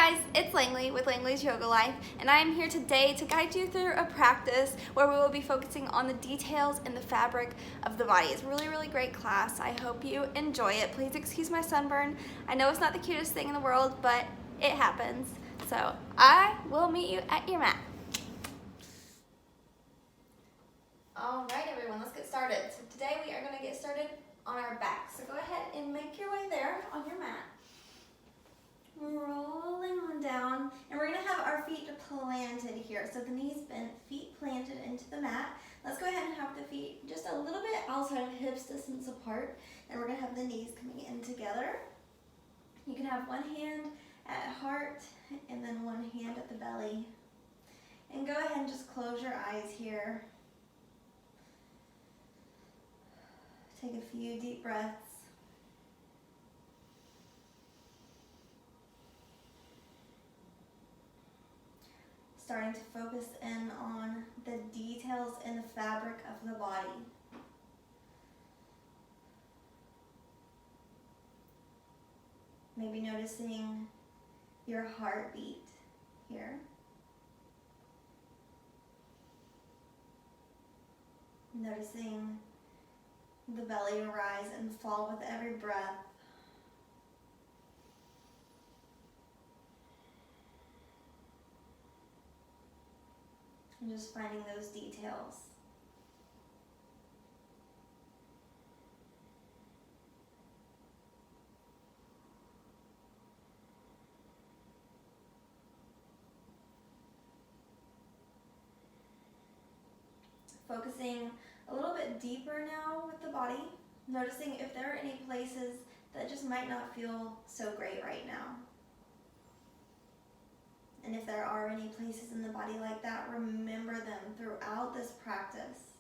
Hi guys, it's Langley with Langley's Yoga Life, and I am here today to guide you through a practice where we will be focusing on the details and the fabric of the body. It's a really great class. I hope you enjoy it. Please excuse my sunburn. I know it's not the cutest thing in the world, but it happens. So I will meet you at your mat. All right, everyone, let's get started. So today we are going to get started on our back. So go ahead and make your way there on your mat. Rolling on down, and we're going to have our feet planted here. So the knees bent, feet planted into the mat. Let's go ahead and have the feet just a little bit outside of hips distance apart, and we're going to have the knees coming in together. You can have one hand at heart and then one hand at the belly. And go ahead and just close your eyes here. Take a few deep breaths. Starting to focus in on the details in the fabric of the body. Maybe noticing your heartbeat here. Noticing the belly rise and fall with every breath. And just finding those details. Focusing a little bit deeper now with the body, noticing if there are any places that just might not feel so great right now. And if there are any places in the body like that, remember them throughout this practice.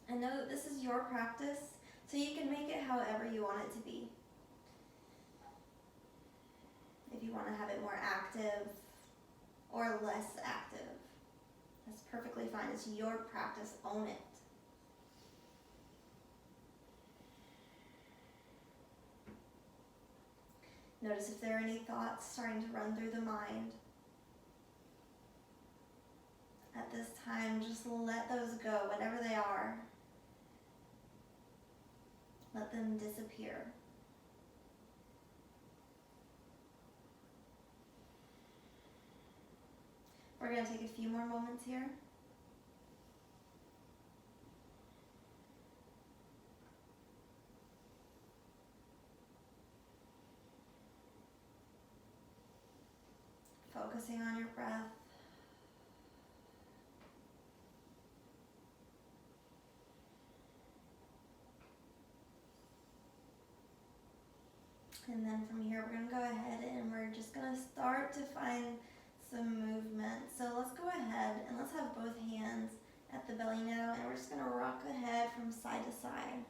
And know that this is your practice, so you can make it however you want it to be. If you want to have it more active or less active, that's perfectly fine. It's your practice. Own it. Notice if there are any thoughts starting to run through the mind. At this time, just let those go, whatever they are. Let them disappear. We're going to take a few more moments here. Focusing on your breath. And then from here, we're going to go ahead and we're just going to start to find some movement. So let's go ahead and let's have both hands at the belly now, and we're just going to rock the head from side to side.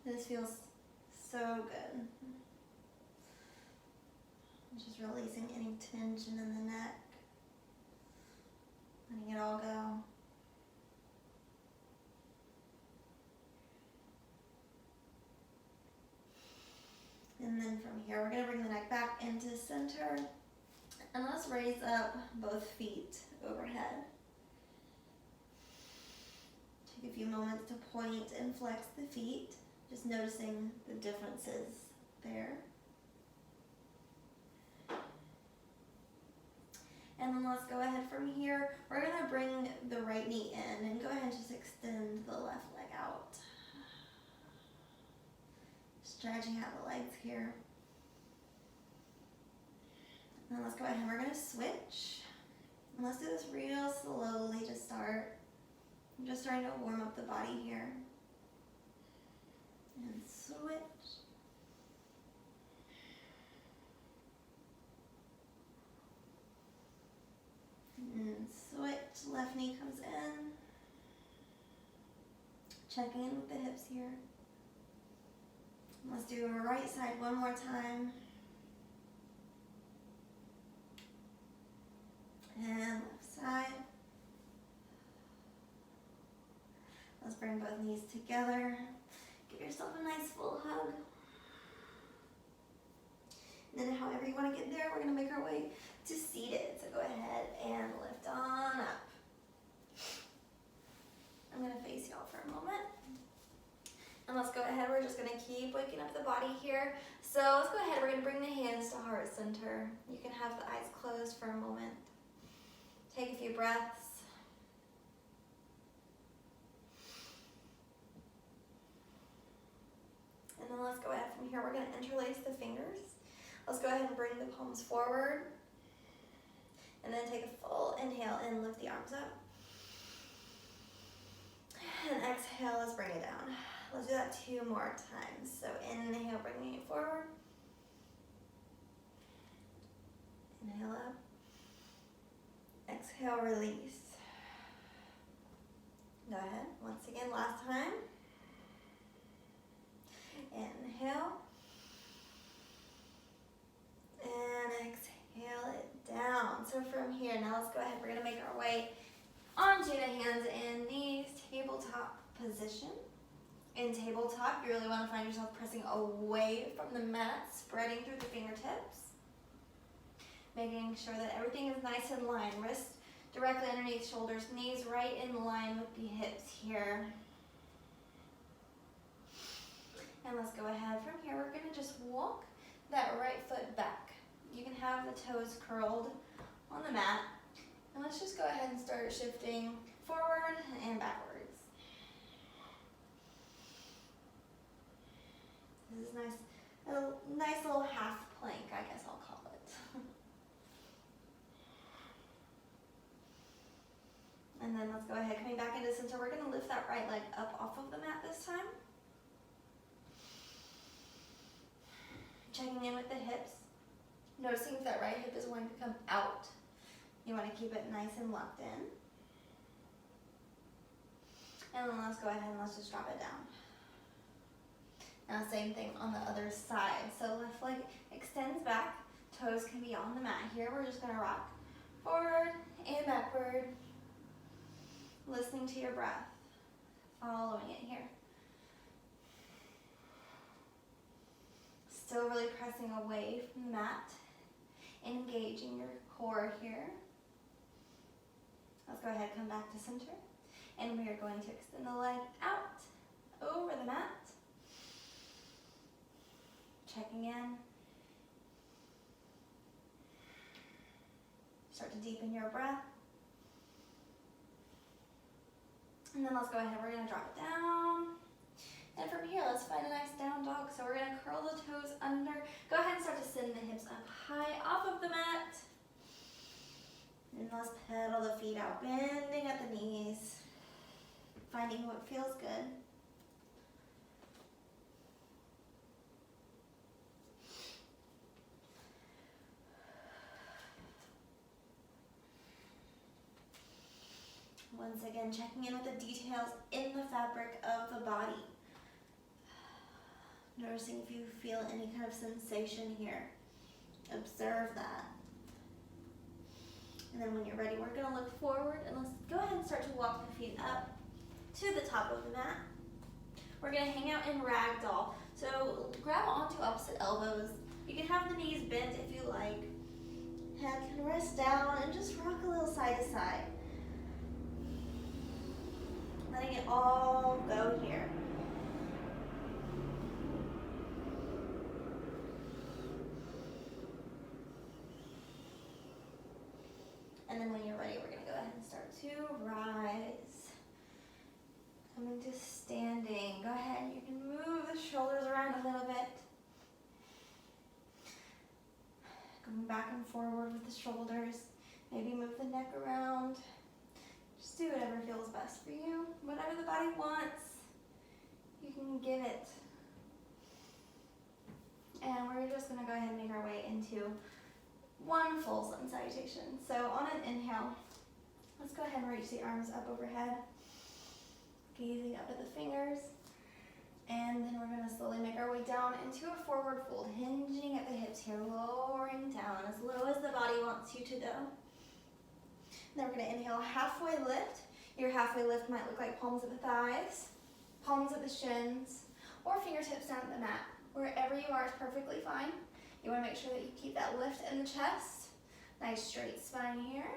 This feels so good. Just releasing any tension in the neck, letting it all go. And then from here, we're going to bring the neck back into center, and let's raise up both feet overhead. Take a few moments to point and flex the feet, just noticing the differences there. And then let's go ahead from here. We're going to bring the right knee in and go ahead and just extend the left leg out. Stretching out the legs here. Now let's go ahead and we're going to switch. And let's do this real slowly to start. I'm just starting to warm up the body here. And switch. And switch. Left knee comes in. Checking in with the hips here. Let's do a right side one more time. And left side. Let's bring both knees together. Give yourself a nice full hug. want to get there, we're going to make our way to seated. So go ahead and lift on up. I'm going to face y'all for a moment. And let's go ahead, we're just going to keep waking up the body here. So let's go ahead, we're going to bring the hands to heart center. You can have the eyes closed for a moment. Take a few breaths. And then let's go ahead from here, we're going to interlace the fingers. Let's go ahead and bring the palms forward. And then take a full inhale and lift the arms up. And exhale, let's bring it down. Let's do that 2 more times. So inhale, bringing it forward. Inhale up. Exhale, release. Go ahead. Once again, last time. Inhale. And exhale it down. So from here, now let's go ahead. We're going to make our way onto the hands and knees, tabletop position. In tabletop, you really want to find yourself pressing away from the mat, spreading through the fingertips. Making sure that everything is nice and lined. Wrists directly underneath shoulders, knees right in line with the hips here. And let's go ahead. From here, we're going to just walk that right foot back. You can have the toes curled on the mat. And let's just go ahead and start shifting forward and backwards. This is nice, a nice little half plank, I guess I'll call it. And then let's go ahead, coming back into center, we're going to lift that right leg up off of the mat this time. Checking in with the hips. Noticing if that right hip is going to come out. You want to keep it nice and locked in. And then let's go ahead and let's just drop it down. Now same thing on the other side. So left leg extends back, toes can be on the mat here. We're just going to rock forward and backward, listening to your breath, following it here. Still really pressing away from the mat, engaging your core here. Let's go ahead, come back to center, and we are going to extend the leg out over the mat. Checking in. Start to deepen your breath. And then let's go ahead, we're going to drop it down. And from here, let's find a nice down dog. So we're going to curl the toes under. Go ahead and start to send the hips up high off of the mat. And let's pedal the feet out, bending at the knees, finding what feels good. Once again, checking in with the details in the fabric of the body. Noticing if you feel any kind of sensation here. Observe that. And then when you're ready, we're going to look forward and let's go ahead and start to walk the feet up to the top of the mat. We're going to hang out in ragdoll. So grab onto opposite elbows. You can have the knees bent if you like. Head can rest down and just rock a little side to side. Letting it all go here. And then when you're ready, we're going to go ahead and start to rise. Coming to standing. Go ahead, you can move the shoulders around a little bit. Going back and forward with the shoulders. Maybe move the neck around. Just do whatever feels best for you. Whatever the body wants, you can give it. And we're just going to go ahead and make our way into one full sun salutation. So on an inhale, let's go ahead and reach the arms up overhead, gazing up at the fingers. And then we're going to slowly make our way down into a forward fold, hinging at the hips here, lowering down as low as the body wants you to go. Then we're going to inhale, halfway lift. Your halfway lift might look like palms at the thighs, palms at the shins, or fingertips down at the mat. Wherever you are is perfectly fine. You want to make sure that you keep that lift in the chest. Nice straight spine here.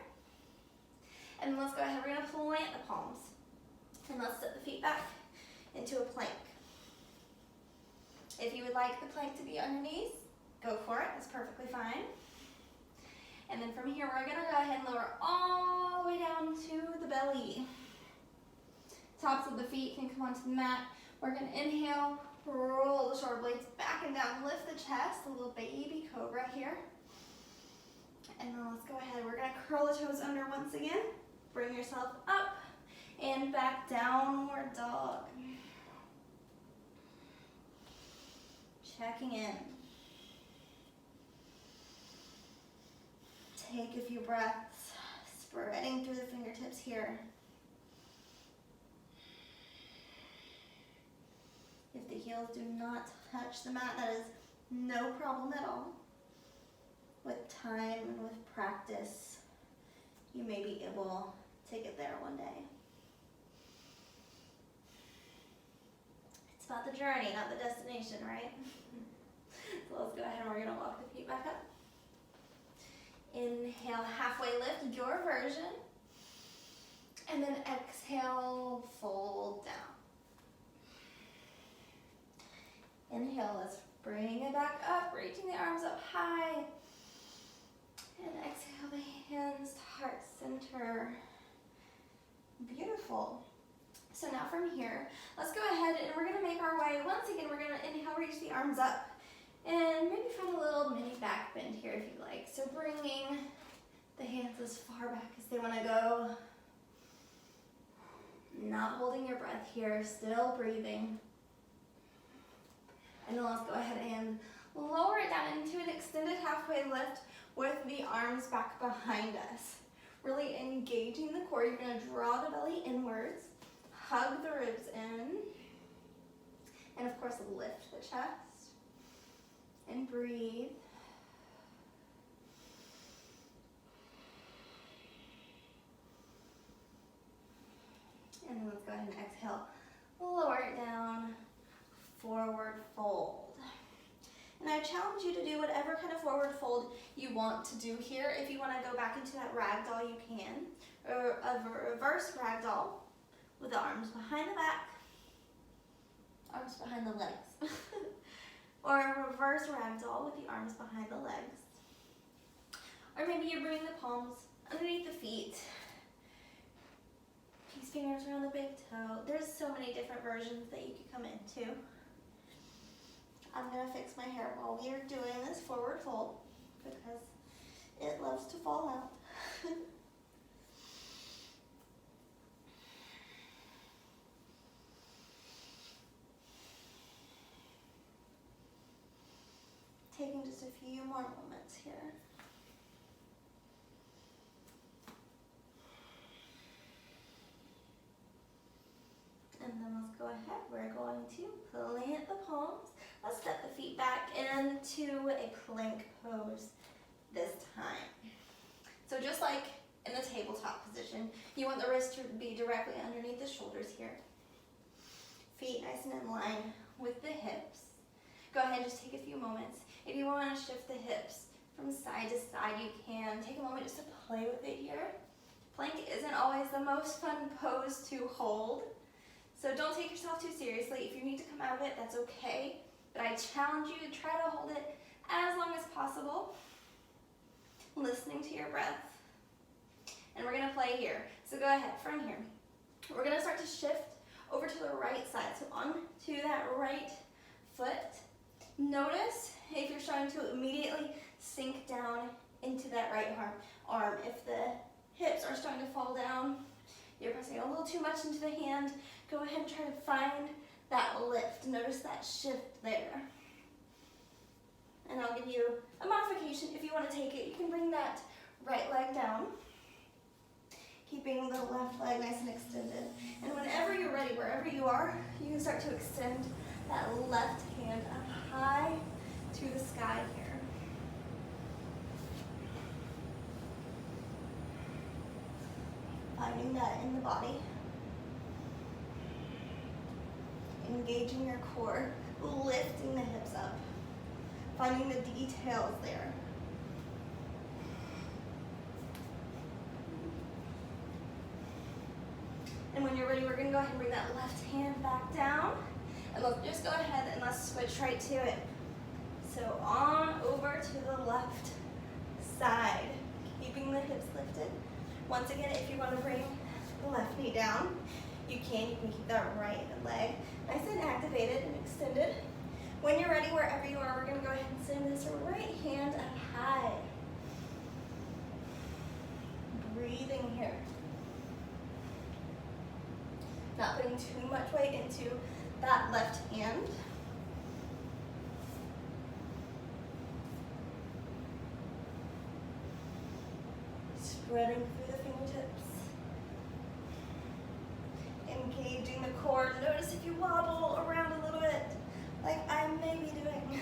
And let's go ahead, we're gonna plant the palms. And let's set the feet back into a plank. If you would like the plank to be on your knees, go for it, that's perfectly fine. And then from here, we're gonna go ahead and lower all the way down to the belly. Tops of the feet can come onto the mat. We're gonna inhale, roll the shoulder blades back and down, lift the chest, a little baby cobra here. And then let's go ahead, we're gonna curl the toes under once again. Bring yourself up and back, downward dog. Checking in. Take a few breaths, spreading through the fingertips here. If the heels do not touch the mat, that is no problem at all. With time and with practice, you may be able to get there one day. It's about the journey, not the destination, right? So let's go ahead and we're gonna walk the feet back up. Inhale, halfway lift, your version. And then exhale, fold down. Inhale, let's bring it back up, reaching the arms up high. And exhale the hands to heart center. Beautiful. So now from here, let's go ahead and we're gonna make our way. Once again, we're gonna inhale, reach the arms up. And maybe find a little mini back bend here if you like. So bringing the hands as far back as they wanna go. Not holding your breath here, still breathing. And then let's go ahead and lower it down into an extended halfway lift with the arms back behind us. Really engaging the core. You're gonna draw the belly inwards, hug the ribs in, and of course lift the chest and breathe. And then let's go ahead and exhale, lower it down, forward fold. And I challenge you to do whatever kind of forward fold you want to do here. If you want to go back into that ragdoll, you can. Or a reverse ragdoll with the arms behind the back, arms behind the legs. Or a reverse ragdoll with the arms behind the legs. Or maybe you bring the palms underneath the feet. Peace fingers around the big toe. There's so many different versions that you could come into. I'm gonna fix my hair while we are doing this forward fold because it loves to fall out. Taking just a few more moments here. And then let's go ahead. We're going to plant the palms. Let's step the feet back into a plank pose this time. So just like in the tabletop position, you want the wrist to be directly underneath the shoulders here. Feet nice and in line with the hips. Go ahead and just take a few moments. If you want to shift the hips from side to side, you can. Take a moment just to play with it here. Plank isn't always the most fun pose to hold. So don't take yourself too seriously. If you need to come out of it, that's okay. But I challenge you to try to hold it as long as possible, listening to your breath. And we're gonna play here. So go ahead, from here. We're gonna start to shift over to the right side. So onto that right foot. Notice if you're starting to immediately sink down into that right arm. If the hips are starting to fall down, you're pressing a little too much into the hand, go ahead and try to find that lift. Notice that shift there. And I'll give you a modification. If you want to take it, you can bring that right leg down, keeping the left leg nice and extended. And whenever you're ready, wherever you are, you can start to extend that left hand up high to the sky here. Finding that in the body. Engaging your core, lifting the hips up. finding the details there. And when you're ready, we're gonna go ahead and bring that left hand back down. And let's just go ahead and let's switch right to it. So on over to the left side, keeping the hips lifted. Once again, if you want to bring the left knee down, you can. You can keep that right leg nice and activated and extended. When you're ready, wherever you are, we're going to go ahead and send this right hand up high. Breathing here. Not putting too much weight into that left hand. Spreading through the fingertips. Engaging the core. Notice if you wobble around a little bit, like I may be doing.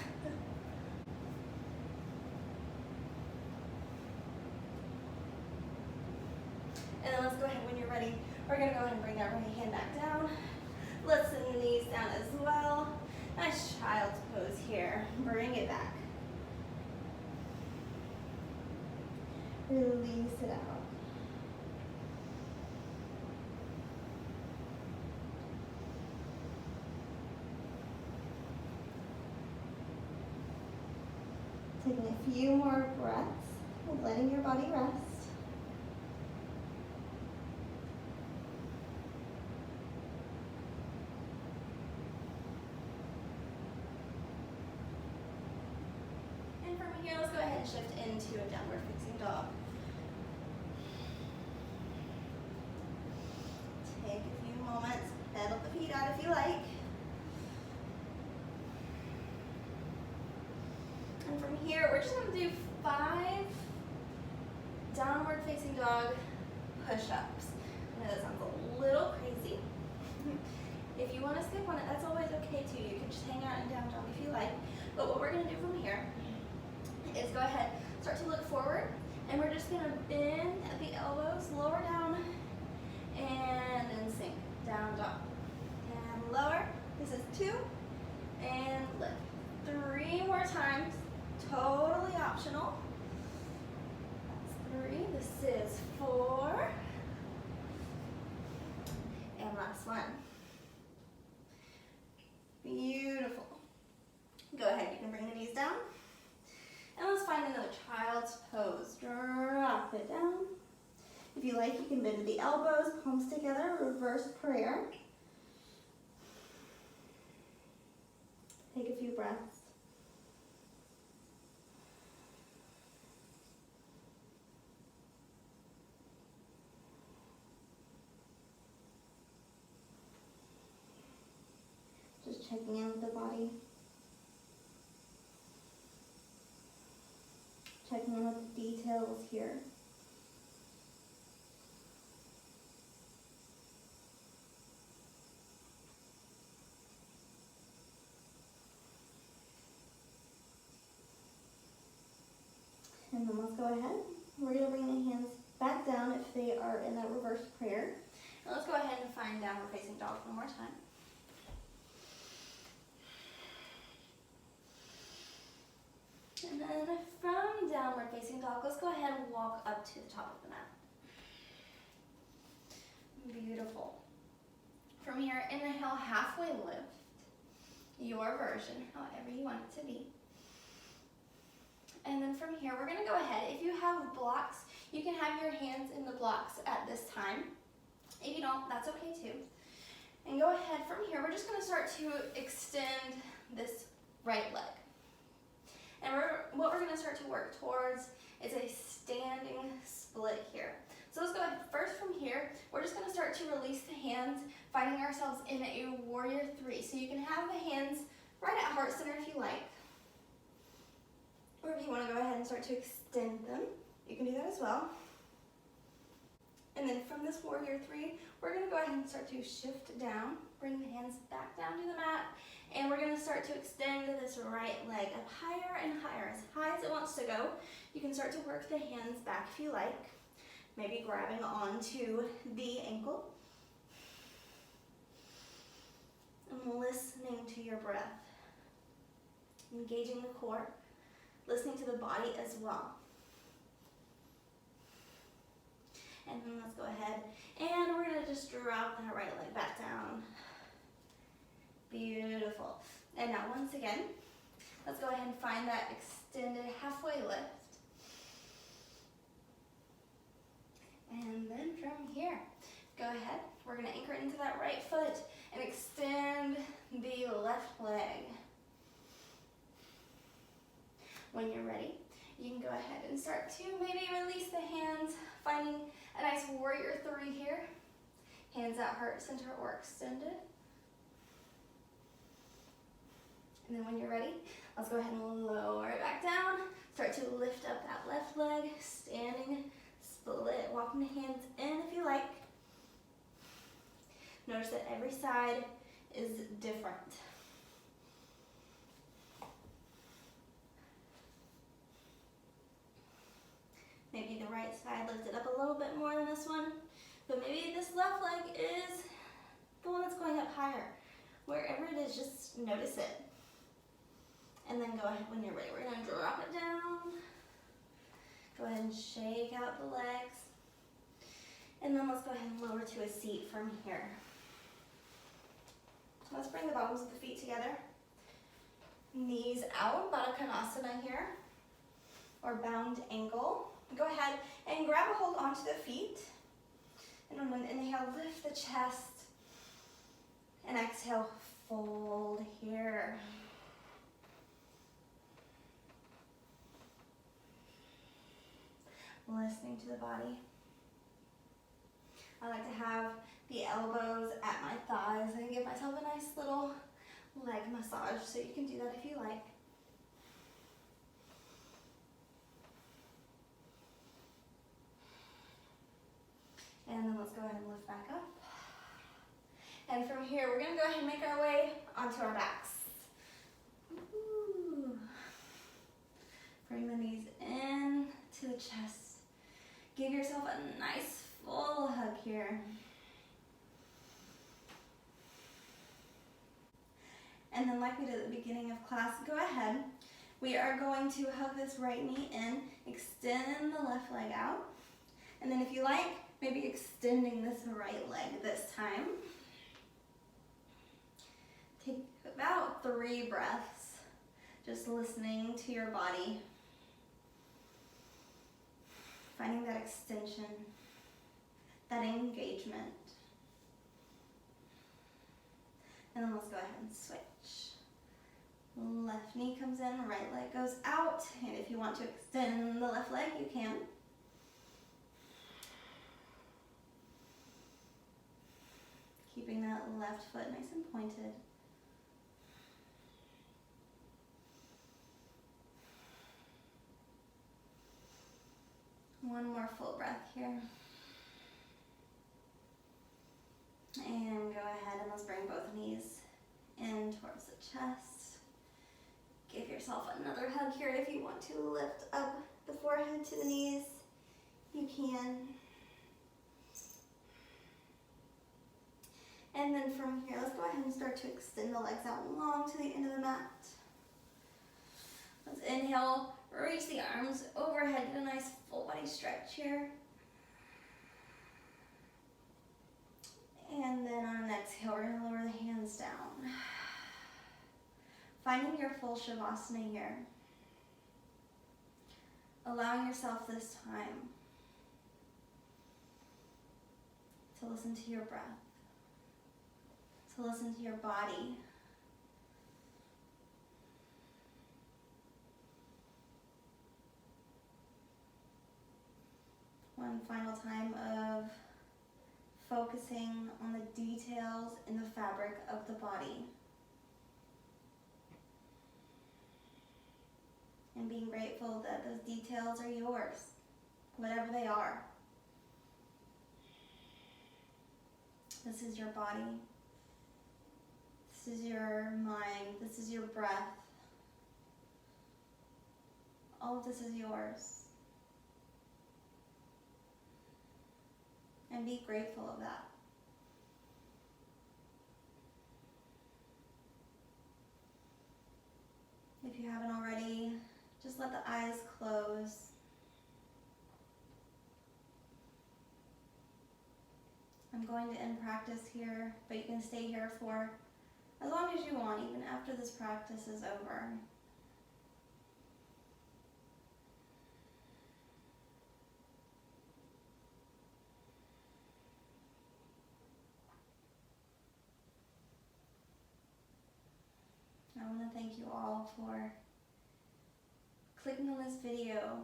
And then let's go ahead, when you're ready, we're gonna go ahead and bring that right hand back down. Let's send the knees down as well. Nice child's pose here. Bring it back. Release it out. Taking a few more breaths and letting your body rest. And from here, let's go ahead and shift into a downward facing dog. Take a few moments, pedal the feet out if you like. And from here, we're just going to do 5 downward facing dog push-ups. I know that sounds a little crazy. If you want to skip on it, that's always okay too. You can just hang out in down dog if you like. But what we're going to do from here is go ahead, start to look forward, and we're just going to bend at the elbows, lower down, and then sink, down dog. And lower, this is 2, and lift. 3 more times, totally optional. That's 3, this is 4, and last one. Beautiful. Go ahead, you can bring the knees down. And let's find another child's pose. Drop it down. If you like, you can bend the elbows, palms together, reverse prayer. Take a few breaths. Just checking in with the body. Checking in with the details here. And then let's go ahead. We're going to bring the hands back down if they are in that reverse prayer. And let's go ahead and find downward facing dog one more time. And then from downward facing dog, let's go ahead and walk up to the top of the mat. Beautiful. From here, inhale, halfway lift. Your version, however you want it to be. And then from here, we're going to go ahead. If you have blocks, you can have your hands in the blocks at this time. If you don't, that's okay too. And go ahead from here. We're just going to start to extend this right leg. And what we're going to start to work towards is a standing split here. So let's go ahead. First from here, we're just going to start to release the hands, finding ourselves in a warrior 3. So you can have the hands right at heart center if you like. Or if you want to go ahead and start to extend them, you can do that as well. And then from this warrior 3, we're going to go ahead and start to shift down, bring the hands back down to the mat, and we're going to start to extend this right leg up higher and higher, as high as it wants to go. You can start to work the hands back if you like, maybe grabbing onto the ankle. And listening to your breath, engaging the core. listening to the body as well. And then let's go ahead and we're gonna just drop that right leg back down. Beautiful. And now once again, let's go ahead and find that extended halfway lift. And then from here, go ahead, we're gonna anchor into that right foot and extend the left leg. When you're ready, you can go ahead and start to maybe release the hands, finding a nice warrior three here. Hands at heart center or extended. And then when you're ready, let's go ahead and lower it back down. Start to lift up that left leg, standing, split, walking the hands in if you like. Notice that every side is different. Maybe the right side lifted up a little bit more than this one, but maybe this left leg is the one that's going up higher. Wherever it is, just notice it. And then go ahead when you're ready. We're gonna drop it down. Go ahead and shake out the legs. And then let's go ahead and lower to a seat from here. Let's bring the bottoms of the feet together. Knees out, Baddha Konasana here, or bound angle. Go ahead and grab a hold onto the feet. And on an inhale, lift the chest. And exhale, fold here. Listening to the body. I like to have the elbows at my thighs and give myself a nice little leg massage, so you can do that if you like. And then let's go ahead and lift back up. And from here, we're gonna go ahead and make our way onto our backs. Ooh. Bring the knees in to the chest. Give yourself a nice full hug here. And then like we did at the beginning of class, go ahead. We are going to hug this right knee in, extend the left leg out. And then if you like, maybe extending this right leg this time. Take about 3 breaths, just listening to your body. Finding that extension, that engagement. And then let's go ahead and switch. Left knee comes in, right leg goes out. And if you want to extend the left leg, you can. Keeping that left foot nice and pointed. One more full breath here. And go ahead and let's bring both knees in towards the chest. Give yourself another hug here. If you want to lift up the forehead to the knees, you can. And then from here, let's go ahead and start to extend the legs out long to the end of the mat. Let's inhale, reach the arms overhead, get a nice full body stretch here. And then on an exhale, we're gonna lower the hands down. Finding your full Shavasana here. Allowing yourself this time to listen to your breath, to listen to your body. One final time of focusing on the details in the fabric of the body. And being grateful that those details are yours, whatever they are. This is your body. This is your mind. This is your breath. All of this is yours. And be grateful of that. If you haven't already, just let the going to end practice here, but you can stay here for as long as you want, even after this practice is over. I want to thank you all for clicking on this video,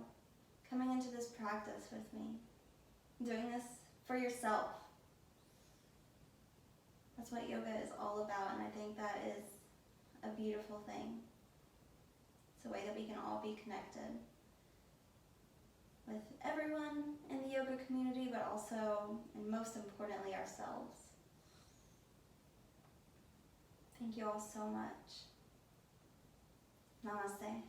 coming into this practice with me, doing this for yourself. That's what yoga is all about, and I think that is a beautiful thing. It's a way that we can all be connected with everyone in the yoga community, but also, and most importantly, ourselves. Thank you all so much. Namaste.